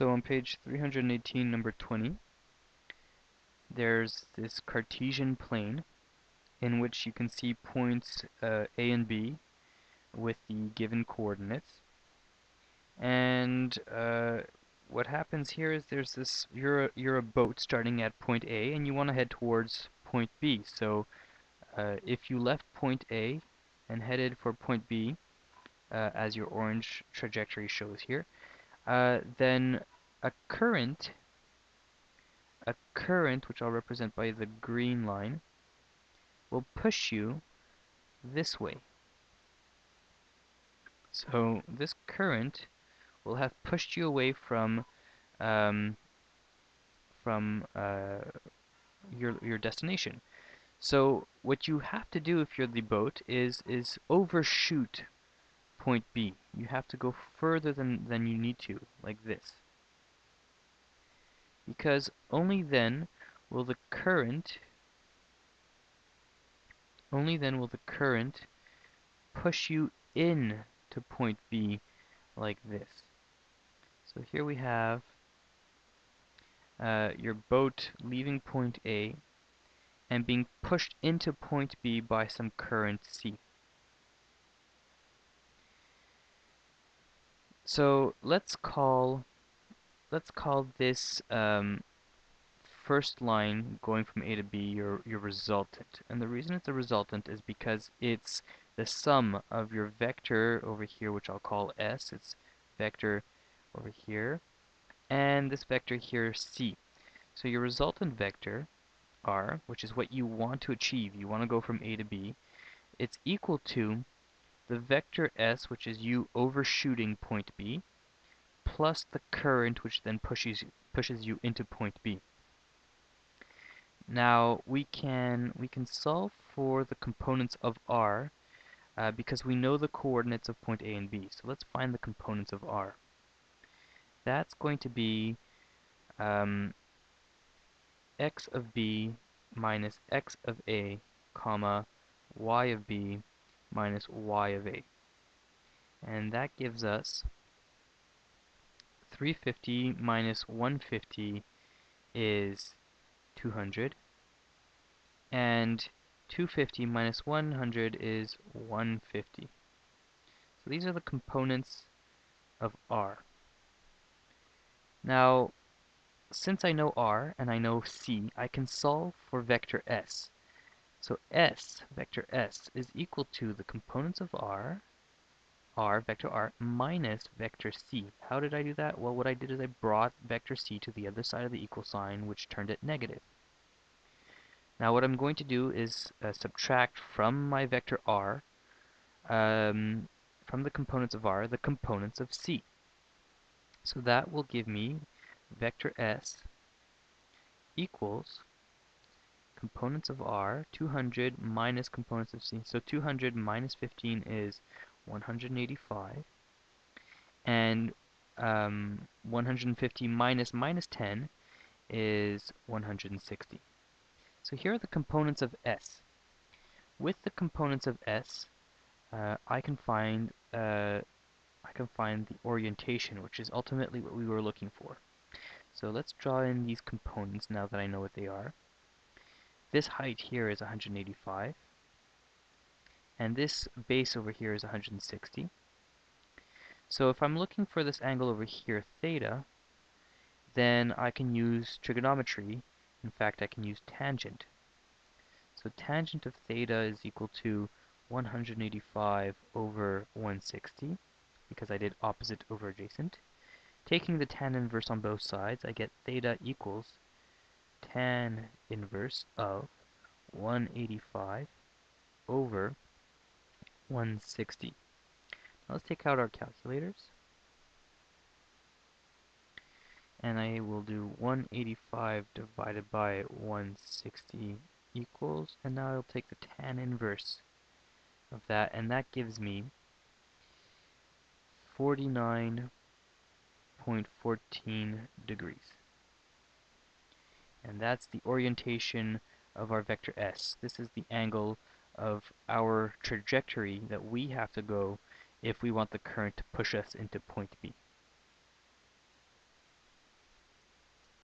So on page 318, number 20, there's this Cartesian plane in which you can see points A and B with the given coordinates. And what happens here is there's this, you're a boat starting at point A and you want to head towards point B. So if you left point A and headed for point B, as your orange trajectory shows here, then a current, which I'll represent by the green line, will push you this way. So this current will have pushed you away um, from your destination. So what you have to do if you're the boat is overshoot point B. You have to go further than you need to, like this. Because only then will the current push you in to point B like this. So here we have your boat leaving point A and being pushed into point B by some current C. So let's call this first line going from A to B your resultant. And the reason it's a resultant is because it's the sum of your vector over here, which I'll call S. It's vector over here, and this vector here, C. So your resultant vector, R, which is what you want to achieve, you want to go from A to B, it's equal to the vector S, which is you overshooting point B, plus the current, which then pushes you into point B. Now we can solve for the components of R because we know the coordinates of point A and B. So let's find the components of R. That's going to be x of B minus x of A, comma, y of B minus y of A. And that gives us 350 minus 150 is 200. And 250 minus 100 is 150. So these are the components of R. Now, since I know R and I know C, I can solve for vector S. So vector S, is equal to the components of R, vector R, minus vector C. How did I do that? Well, what I did is I brought vector C to the other side of the equal sign, which turned it negative. Now what I'm going to do is subtract from my vector R, from the components of R, the components of C. So that will give me vector S equals components of R, 200 minus components of C. So 200 minus 15 is 185, and 150 minus 10 is 160. So here are the components of S. With the components of S, I can find the orientation, which is ultimately what we were looking for. So let's draw in these components now that I know what they are. This height here is 185, and this base over here is 160. So if I'm looking for this angle over here, theta, then I can use trigonometry. In fact, I can use tangent. So tangent of theta is equal to 185 over 160, because I did opposite over adjacent. Taking the tan inverse on both sides, I get theta equals tan inverse of 185 over 160. Now let's take out our calculators. And I will do 185 divided by 160 equals, and now I'll take the tan inverse of that, and that gives me 49.14 degrees. And that's the orientation of our vector S. This is the angle of our trajectory that we have to go if we want the current to push us into point B.